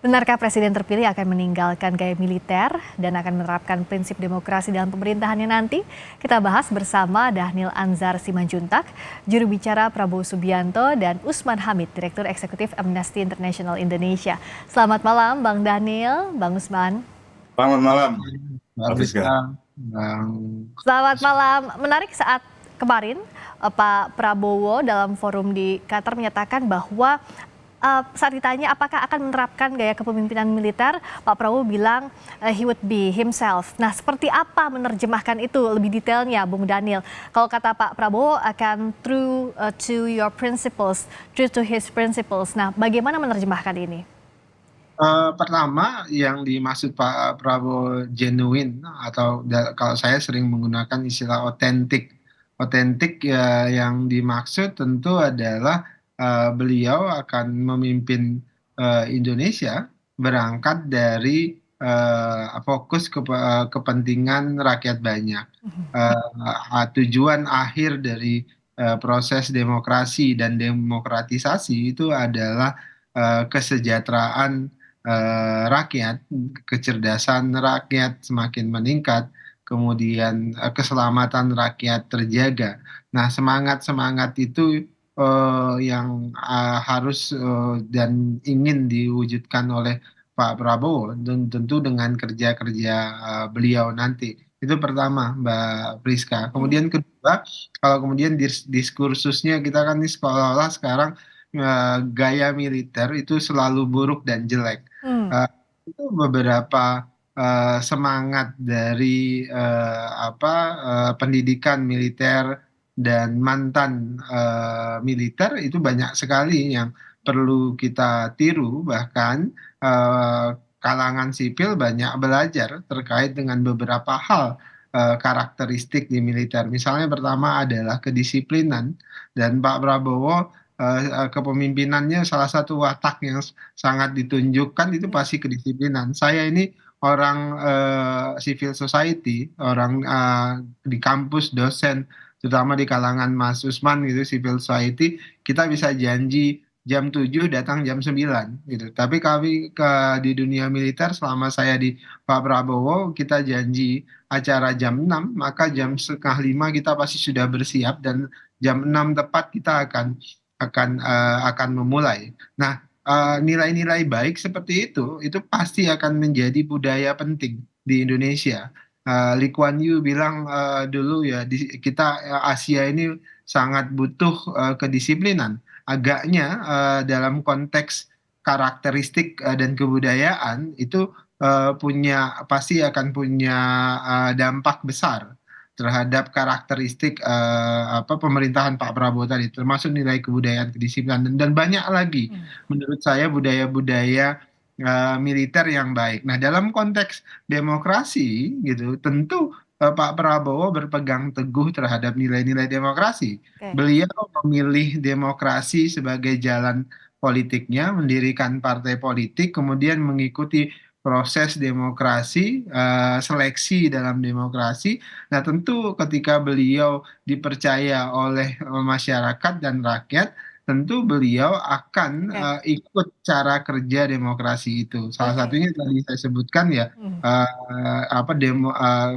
Benarkah presiden terpilih akan meninggalkan gaya militer dan akan menerapkan prinsip demokrasi dalam pemerintahannya nanti? Kita bahas bersama Dhanil Anzar Simanjuntak, juru bicara Prabowo Subianto, dan Usman Hamid, Direktur Eksekutif Amnesty International Indonesia. Selamat malam Bang Dhanil, Bang Usman. Selamat malam, Mbak Pak Friska, Friska. Bang. Selamat malam. Menarik saat kemarin Pak Prabowo dalam forum di Qatar menyatakan bahwa saat ditanya apakah akan menerapkan gaya kepemimpinan militer, Pak Prabowo bilang he would be himself. Nah, seperti apa menerjemahkan itu lebih detailnya, Bung Dhanil? Kalau kata Pak Prabowo akan true to your principles, true to his principles. Nah, bagaimana menerjemahkan ini? Pertama yang dimaksud Pak Prabowo genuine atau kalau saya sering menggunakan istilah otentik. Otentik ya yang dimaksud tentu adalah beliau akan memimpin Indonesia berangkat dari fokus kepentingan rakyat banyak. Tujuan akhir dari proses demokrasi dan demokratisasi itu adalah kesejahteraan rakyat, kecerdasan rakyat semakin meningkat, kemudian keselamatan rakyat terjaga. Nah, semangat-semangat itu yang harus dan ingin diwujudkan oleh Pak Prabowo, dan tentu dengan kerja-kerja beliau nanti. Itu pertama, Mbak Priska. Kemudian kedua, kalau kemudian diskursusnya kita kan ini sekolah-olah sekarang gaya militer itu selalu buruk dan jelek. Hmm, Eh, itu beberapa semangat dari pendidikan militer dan mantan militer itu banyak sekali yang perlu kita tiru, bahkan eh, kalangan sipil banyak belajar terkait dengan beberapa hal karakteristik di militer. Misalnya pertama adalah kedisiplinan, dan Pak Prabowo kepemimpinannya salah satu watak yang sangat ditunjukkan itu ya. pasti kedisiplinan. Saya ini orang civil society, orang di kampus, dosen, terutama di kalangan Mas Usman gitu, civil society, kita bisa janji jam 7 datang jam 9 gitu. Tapi kami di dunia militer selama saya di Pak Prabowo, kita janji acara jam 6 maka jam setengah 5 kita pasti sudah bersiap, dan jam 6 tepat kita akan memulai. Nah, nilai-nilai baik seperti itu pasti akan menjadi budaya penting di Indonesia. Lee Kuan Yew bilang dulu ya, kita Asia ini sangat butuh kedisiplinan. Agaknya dalam konteks karakteristik dan kebudayaan itu pasti akan punya dampak besar terhadap karakteristik pemerintahan Pak Prabowo tadi, termasuk nilai kebudayaan, kedisiplinan, dan banyak lagi menurut saya budaya-budaya militer yang baik. Nah, dalam konteks demokrasi gitu, tentu Pak Prabowo berpegang teguh terhadap nilai-nilai demokrasi. Oke. Beliau memilih demokrasi sebagai jalan politiknya, mendirikan partai politik, kemudian mengikuti proses demokrasi, seleksi dalam demokrasi. Nah, tentu ketika beliau dipercaya oleh masyarakat dan rakyat, tentu beliau akan Oke. ikut cara kerja demokrasi itu. Salah Oke. satunya tadi saya sebutkan ya, Hmm.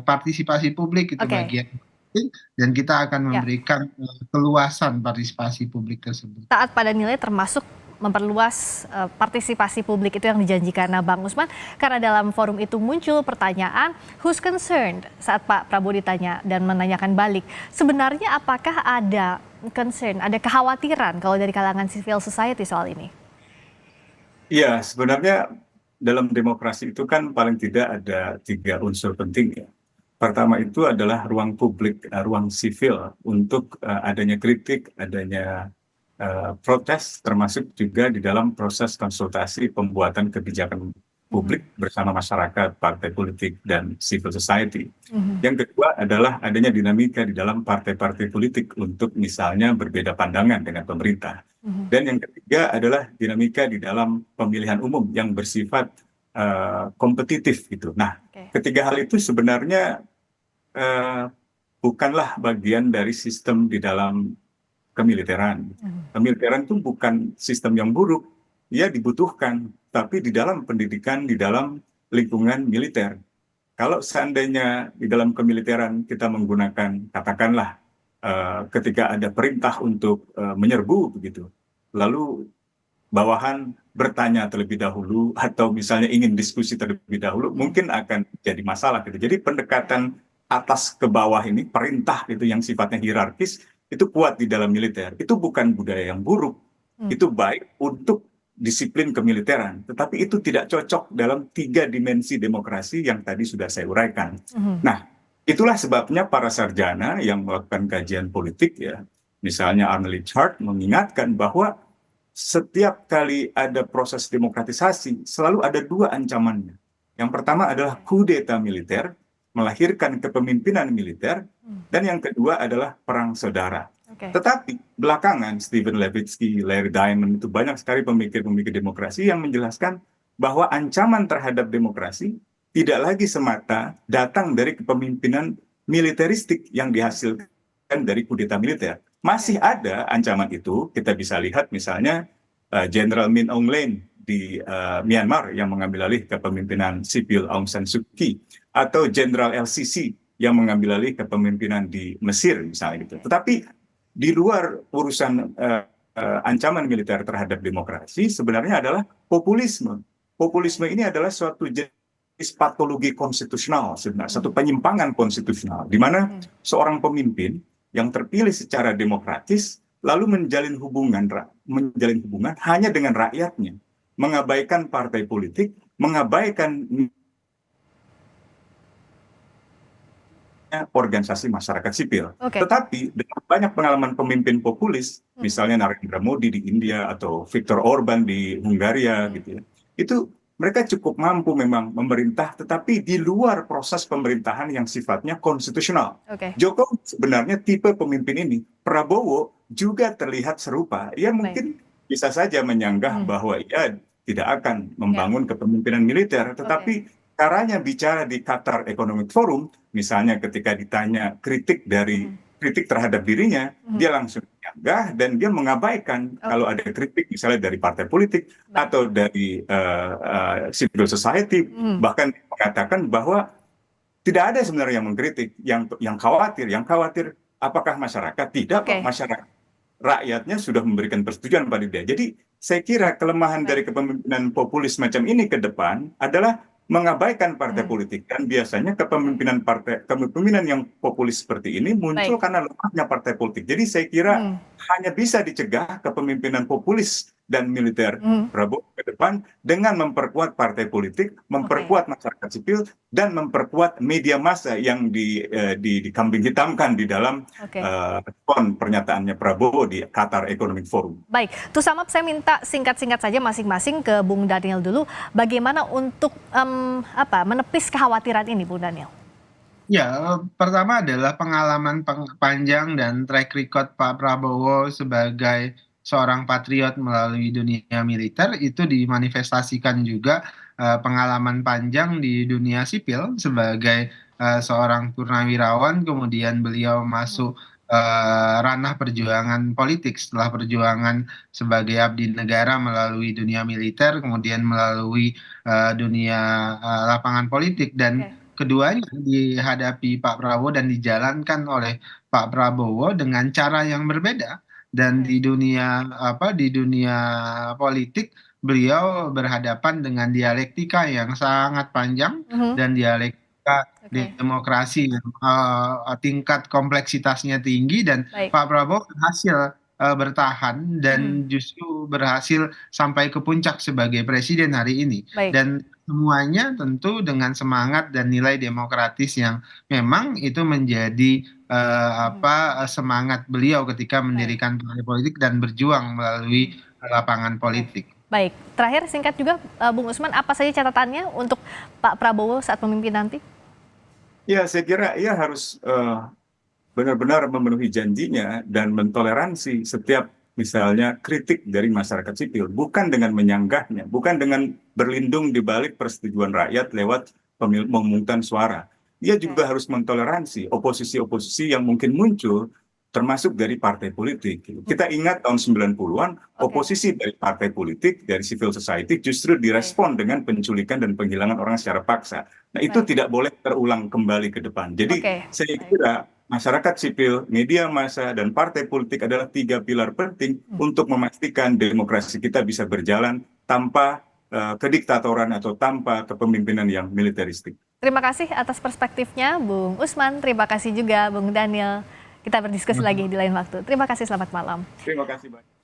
partisipasi publik itu Oke. bagian penting, dan kita akan Ya. memberikan keluasan partisipasi publik tersebut. Taat pada nilai termasuk memperluas partisipasi publik itu yang dijanjikan. Nah, Bang Usman, karena dalam forum itu muncul pertanyaan who's concerned saat Pak Prabowo ditanya dan menanyakan balik. Sebenarnya apakah ada concern, ada kekhawatiran kalau dari kalangan civil society soal ini? Iya, sebenarnya dalam demokrasi itu kan paling tidak ada tiga unsur penting ya. Pertama itu adalah ruang publik, ruang sivil untuk adanya kritik, adanya protes, termasuk juga di dalam proses konsultasi pembuatan kebijakan Mhm. publik bersama masyarakat, partai politik, dan civil society. Mhm. Yang kedua adalah adanya dinamika di dalam partai-partai politik untuk misalnya berbeda pandangan dengan pemerintah. Mhm. Dan yang ketiga adalah dinamika di dalam pemilihan umum yang bersifat kompetitif gitu. Nah, Oke. ketiga hal itu sebenarnya eh, bukanlah bagian dari sistem di dalam kemiliteran. Mhm. Kemiliteran itu bukan sistem yang buruk, ya dibutuhkan, tapi di dalam pendidikan, di dalam lingkungan militer. Kalau seandainya di dalam kemiliteran kita menggunakan, katakanlah, ketika ada perintah untuk menyerbu begitu, lalu bawahan bertanya terlebih dahulu atau misalnya ingin diskusi terlebih dahulu, mungkin akan jadi masalah gitu. Jadi pendekatan atas ke bawah ini, perintah itu yang sifatnya hierarkis, itu kuat di dalam militer. Itu bukan budaya yang buruk, itu baik untuk disiplin kemiliteran. Tetapi itu tidak cocok dalam 3 dimensi demokrasi yang tadi sudah saya uraikan. Nah, itulah sebabnya para sarjana yang melakukan kajian politik ya, misalnya Arnold Chart mengingatkan bahwa setiap kali ada proses demokratisasi, selalu ada 2 ancamannya. Yang pertama adalah kudeta militer, melahirkan kepemimpinan militer, dan yang kedua adalah perang saudara. Tetapi belakangan Stephen Levitsky, Larry Diamond, itu banyak sekali pemikir-pemikir demokrasi yang menjelaskan bahwa ancaman terhadap demokrasi tidak lagi semata datang dari kepemimpinan militeristik yang dihasilkan dari kudeta militer. Masih ada ancaman itu, kita bisa lihat misalnya Jenderal Min Aung Hlaing di Myanmar yang mengambil alih kepemimpinan sipil Aung San Suu Kyi, atau Jenderal LCC yang mengambil alih kepemimpinan di Mesir misalnya gitu. Tetapi di luar urusan ancaman militer terhadap demokrasi sebenarnya adalah populisme. Populisme ini adalah suatu jenis patologi konstitusional sebenarnya, satu penyimpangan konstitusional, di mana seorang pemimpin yang terpilih secara demokratis lalu menjalin hubungan hanya dengan rakyatnya, mengabaikan partai politik, mengabaikan organisasi masyarakat sipil. Tetapi dengan banyak pengalaman pemimpin populis, misalnya Narendra Modi di India atau Viktor Orban di Hungaria gitu ya, itu mereka cukup mampu memang memerintah, tetapi di luar proses pemerintahan yang sifatnya konstitusional. Jokowi sebenarnya tipe pemimpin ini. Prabowo juga terlihat serupa. Ia mungkin bisa saja menyanggah bahwa ia tidak akan membangun kepemimpinan militer, tetapi caranya bicara di Qatar Economic Forum, misalnya ketika ditanya kritik terhadap dirinya, dia langsung menyanggah dan dia mengabaikan kalau ada kritik misalnya dari partai politik atau dari civil society, bahkan mengatakan bahwa tidak ada sebenarnya yang mengkritik, yang khawatir apakah masyarakat, tidak kok, masyarakat rakyatnya sudah memberikan persetujuan pada dia. Jadi saya kira kelemahan dari kepemimpinan populis macam ini ke depan adalah mengabaikan partai politik, dan biasanya kepemimpinan yang populis seperti ini muncul karena lemahnya partai politik. Jadi saya kira hanya bisa dicegah kepemimpinan populis dan militer Prabowo ke depan dengan memperkuat partai politik, memperkuat masyarakat sipil, dan memperkuat media massa yang dikambing hitamkan di dalam pernyataannya Prabowo di Qatar Economic Forum. Baik, to sum up, saya minta singkat-singkat saja masing-masing ke Bung Daniel dulu. Bagaimana untuk menepis kekhawatiran ini, Bung Daniel? Ya, pertama adalah pengalaman panjang dan track record Pak Prabowo sebagai seorang patriot melalui dunia militer itu dimanifestasikan juga pengalaman panjang di dunia sipil sebagai seorang purnawirawan, kemudian beliau masuk ranah perjuangan politik setelah perjuangan sebagai abdi negara melalui dunia militer, kemudian melalui dunia lapangan politik, dan keduanya dihadapi Pak Prabowo dan dijalankan oleh Pak Prabowo dengan cara yang berbeda. Dan di dunia politik beliau berhadapan dengan dialektika yang sangat panjang dan dialektika demokrasi yang tingkat kompleksitasnya tinggi, dan Pak Prabowo berhasil bertahan dan justru berhasil sampai ke puncak sebagai presiden hari ini. Dan semuanya tentu dengan semangat dan nilai demokratis yang memang itu menjadi semangat beliau ketika mendirikan partai politik dan berjuang melalui lapangan politik. Baik, terakhir singkat juga Bung Usman, apa saja catatannya untuk Pak Prabowo saat memimpin nanti? Ya, saya kira ia harus benar-benar memenuhi janjinya dan mentoleransi setiap misalnya kritik dari masyarakat sipil, bukan dengan menyanggahnya, bukan dengan berlindung di balik persetujuan rakyat lewat pemungutan suara. Ia juga harus mentoleransi oposisi-oposisi yang mungkin muncul termasuk dari partai politik. Kita ingat tahun 90-an, oposisi dari partai politik, dari civil society justru direspon dengan penculikan dan penghilangan orang secara paksa. Nah, itu tidak boleh terulang kembali ke depan. Jadi, saya kira masyarakat sipil, media massa, dan partai politik adalah 3 pilar penting untuk memastikan demokrasi kita bisa berjalan tanpa kediktatoran atau tanpa kepemimpinan yang militeristik. Terima kasih atas perspektifnya, Bung Usman. Terima kasih juga, Bung Daniel. Kita berdiskusi lagi di lain waktu. Terima kasih, selamat malam. Terima kasih banyak.